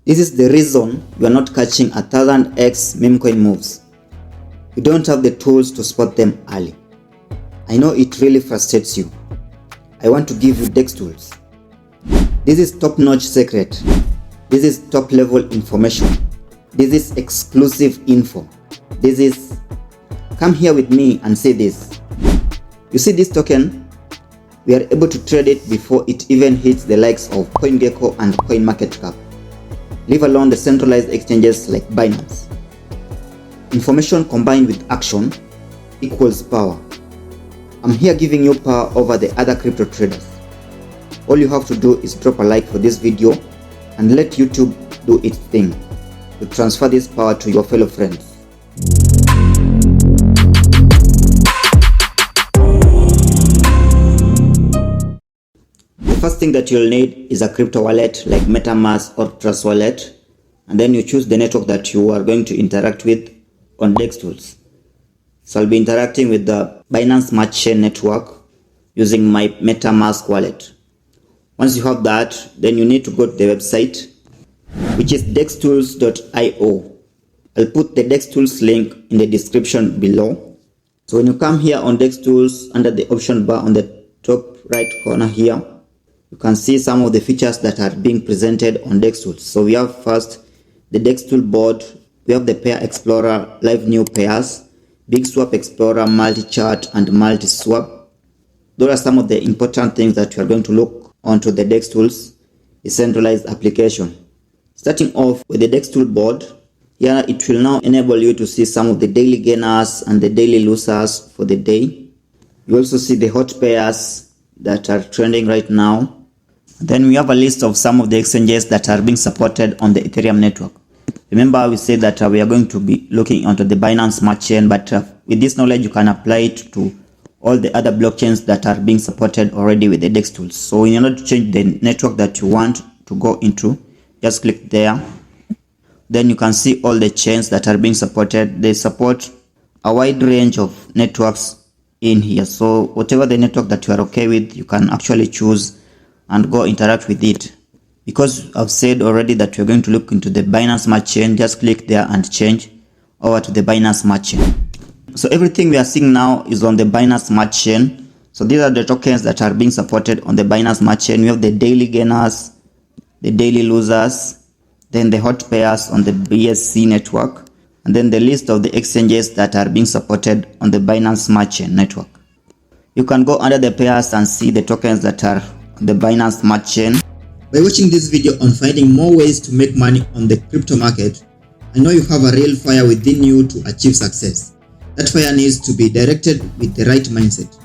This is the reason you are not catching 1000x meme coin moves. You don't have the tools to spot them early. I know it really frustrates you. I want to give you Dextools. This is top-notch secret. This is top-level information. This is exclusive info. This is, come here with me and see this. You see this token? We are able to trade it before it even hits the likes of CoinGecko and CoinMarketCap, leave alone the centralized exchanges like Binance. Information combined with action equals power. I'm here giving you power over the other crypto traders. All you have to do is drop a like for this video and let YouTube do its thing to transfer this power to your fellow friends. The first thing that you'll need is a crypto wallet like Metamask or Trust Wallet, and then you choose the network that you are going to interact with on Dextools. So I'll be interacting with the Binance Smart Chain network using my Metamask wallet. Once you have that, then you need to go to the website, which is dextools.io. I'll put the Dextools link in the description below. So when you come here on Dextools, under the option bar on the top right corner here, you can see some of the features that are being presented on Dextools. So we have first the Dextool board, we have the Pair Explorer, live new pairs, Big Swap Explorer, multi-chart and multi-swap. Those are some of the important things that you are going to look onto the Dextools decentralized application. Starting off with the Dextool board, here it will now enable you to see some of the daily gainers and the daily losers for the day. You also see the hot pairs that are trending right now. Then we have a list of some of the exchanges that are being supported on the Ethereum network. Remember, we said that we are going to be looking onto the Binance Smart Chain, but with this knowledge you can apply it to all the other blockchains that are being supported already with the Dextools. So in order to change the network that you want to go into, just click there. Then you can see all the chains that are being supported. They support a wide range of networks in here. So whatever the network that you are okay with, you can actually choose and go interact with it. Because I've said already that we're going to look into the Binance Smart Chain, just click there and change over to the Binance Smart Chain. So everything we are seeing now is on the Binance Smart Chain. So these are the tokens that are being supported on the Binance Smart Chain. We have the daily gainers, the daily losers, then the hot pairs on the BSC network, and then the list of the exchanges that are being supported on the Binance Smart Chain network. You can go under the pairs and see the tokens that are on the Binance Smart Chain. By watching this video on finding more ways to make money on the crypto market, I know you have a real fire within you to achieve success. That fire needs to be directed with the right mindset.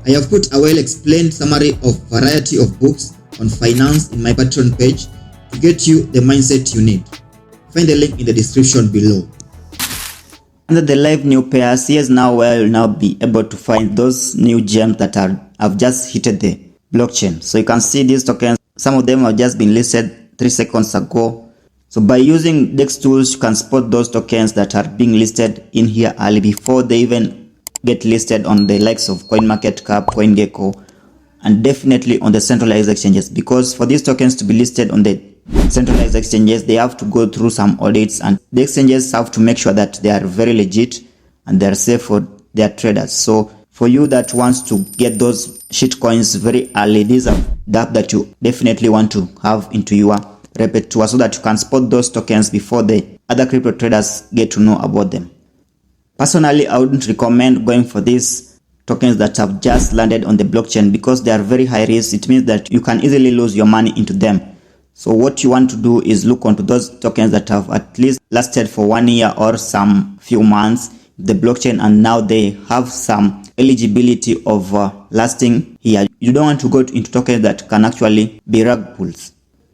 I have put a well-explained summary of variety of books on finance in my Patreon page to get you the mindset you need. Find the link in the description below. Under the live new pairs, here's now where you'll now be able to find those new gems that have just hit the blockchain. So you can see these tokens. Some of them have just been listed 3 seconds ago. So by using Dextools, you can spot those tokens that are being listed in here early before they even get listed on the likes of CoinMarketCap, CoinGecko, and definitely on the centralized exchanges. Because for these tokens to be listed on the centralized exchanges, they have to go through some audits, and the exchanges have to make sure that they are very legit and they are safe for their traders. So for you that wants to get those shit coins very early, these are DApp that you definitely want to have into your repertoire so that you can spot those tokens before the other crypto traders get to know about them. Personally, I wouldn't recommend going for these tokens that have just landed on the blockchain because they are very high risk. It means that you can easily lose your money into them. So what you want to do is look onto those tokens that have at least lasted for 1 year or some few months the blockchain, and now they have some eligibility of lasting here. You don't want to go into tokens that can actually be rug pulls.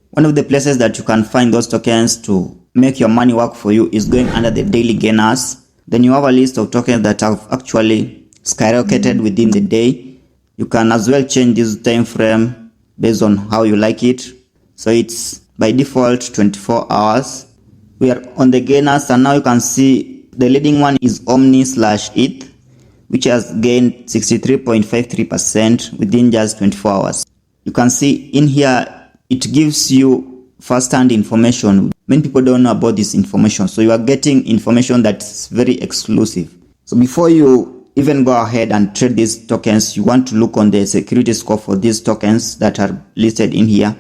One of the places that you can find those tokens to make your money work for you is going under the daily gainers. Then you have a list of tokens that have actually skyrocketed within the day. You can as well change this time frame based on how you like it. So it's by default 24 hours. We are on the gainers, and now you can see the leading one is Omni/ETH, which has gained 63.53% within just 24 hours. You can see in here, it gives you first-hand information many people don't know about this information. So you are getting information that's very exclusive. So before you even go ahead and trade these tokens, you want to look on the security score for these tokens that are listed in here.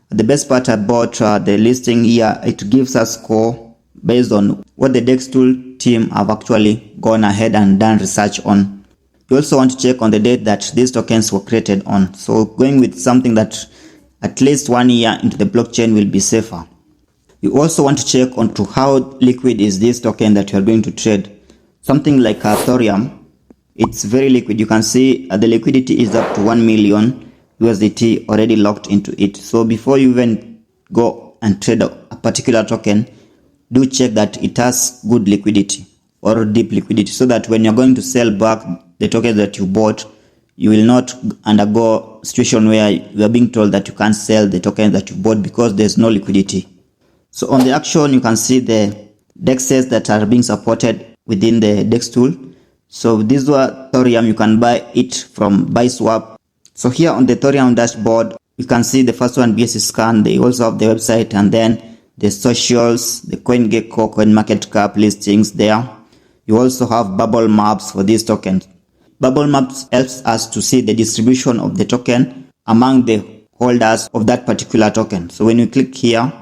The best part about the listing here, it gives us score based on what the Dextools team have actually gone ahead and done research on. You also want to check on the date that these tokens were created on. So going with something that at least 1 year into the blockchain will be safer. You also want to check on to how liquid is this token that you are going to trade. Something like Thorium, it's very liquid. You can see the liquidity is up to 1 million USDT already locked into it. So before you even go and trade a particular token, do check that it has good liquidity or deep liquidity, so that when you're going to sell back the token that you bought, you will not undergo a situation where you are being told that you can't sell the token that you bought because there's no liquidity. So on the action, you can see the dexes that are being supported within the Dextools. So this were Thorium, you can buy it from BuySwap. So here on the Thorium dashboard, you can see the first one, BSC scan. They also have the website, and then the socials, the CoinGecko, CoinMarketCap listings there. You also have bubble maps for these tokens. Bubble maps helps us to see the distribution of the token among the holders of that particular token. So when you click here,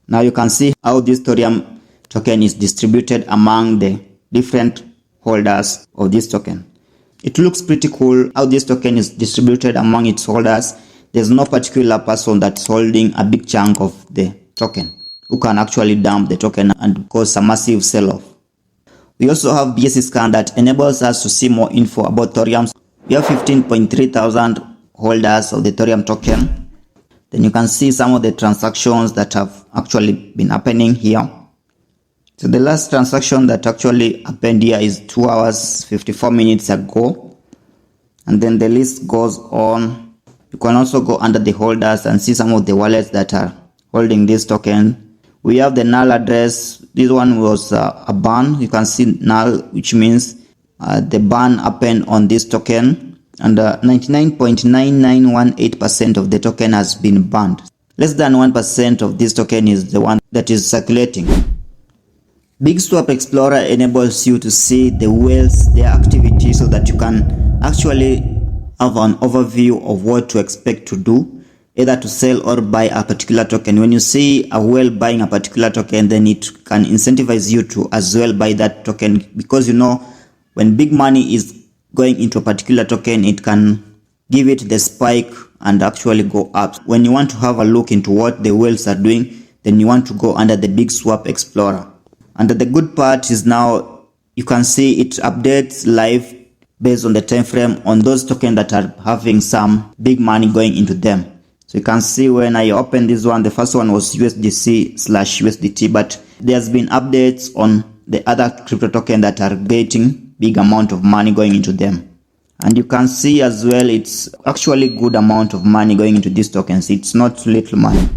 now you can see how this Thorium token is distributed among the different holders of this token. It looks pretty cool how this token is distributed among its holders. There's no particular person that's holding a big chunk of the token who can actually dump the token and cause a massive sell-off. We also have BSC scan that enables us to see more info about Thorium. We have 15.3 thousand holders of the Thorium token. Then you can see some of the transactions that have actually been happening here. So the last transaction that actually happened here is 2 hours 54 minutes ago. And then the list goes on. You can also go under the holders and see some of the wallets that are holding this token. We have the null address. This one was a ban. You can see null, which means the ban happened on this token. And 99.9918% of the token has been banned. Less than 1% of this token is the one that is circulating. Big Swap Explorer enables you to see the whales, their activity, so that you can actually have an overview of what to expect to do, either to sell or buy a particular token. When you see a whale buying a particular token, then it can incentivize you to as well buy that token, because you know when big money is going into a particular token, it can give it the spike and actually go up. When you want to have a look into what the whales are doing, then you want to go under the Big Swap Explorer. And the good part is now you can see it updates live based on the time frame on those tokens that are having some big money going into them. So you can see when I open this one, the first one was USDC/USDT, but there's been updates on the other crypto token that are getting big amount of money going into them. And you can see as well, it's actually good amount of money going into these tokens. It's not little money.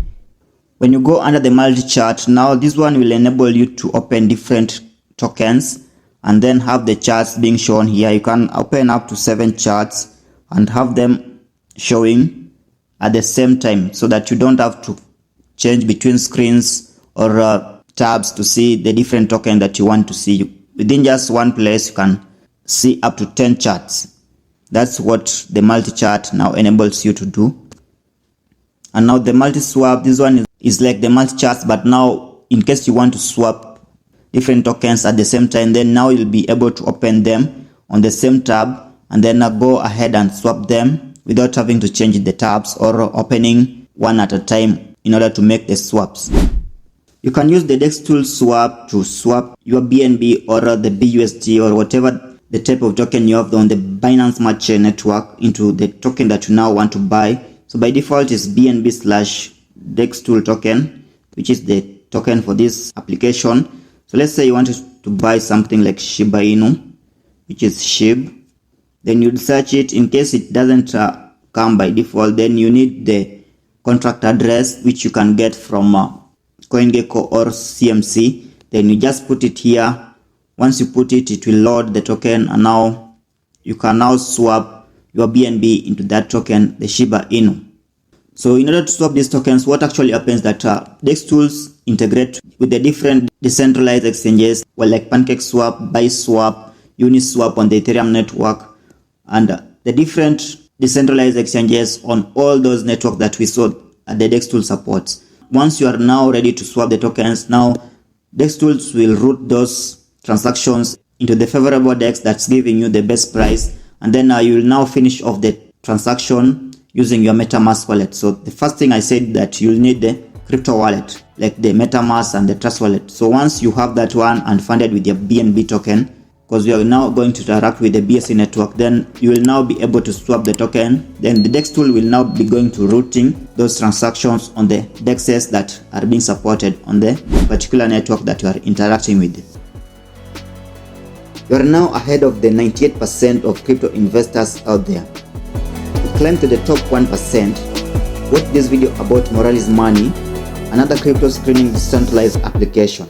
When you go under the multi-chart, now this one will enable you to open different tokens and then have the charts being shown here. You can open up to 7 charts and have them showing at the same time, so that you don't have to change between screens or tabs to see the different token that you want to see. Within just one place, you can see up to 10 charts. That's what the multi-chart now enables you to do. And now the multi-swap, this one is like the multi-charts, but now in case you want to swap different tokens at the same time, then now you'll be able to open them on the same tab and then go ahead and swap them without having to change the tabs or opening one at a time in order to make the swaps. You can use the Dextools swap to swap your BNB or the BUSD or whatever the type of token you have on the Binance Smart Chain network into the token that you now want to buy. So by default is BNB/Dextools token, which is the token for this application. So let's say you wanted to buy something like Shiba Inu, which is SHIB. Then you'd search it. In case it doesn't come by default, then you need the contract address, which you can get from CoinGecko or CMC. Then you just put it here. Once you put it, it will load the token, and now you can now swap your BNB into that token, the Shiba Inu. So in order to swap these tokens, what actually happens that Dextools integrate with the different decentralized exchanges, well, like PancakeSwap, BuySwap, Uniswap on the Ethereum network, and the different decentralized exchanges on all those networks that we saw at the Dextools supports. Once you are now ready to swap the tokens, now Dextools will route those transactions into the favorable DEX that's giving you the best price, and then you will now finish off the transaction using your Metamask wallet. So the first thing I said that you'll need the crypto wallet, like the Metamask and the Trust wallet. So once you have that one and funded with your BNB token, because we are now going to interact with the BSC network, then you will now be able to swap the token. Then the Dextool will now be going to routing those transactions on the DEXs that are being supported on the particular network that you are interacting with. You are now ahead of the 98% of crypto investors out there. To climb to the top 1%, watch this video about Moralis Money, another crypto screening decentralized application.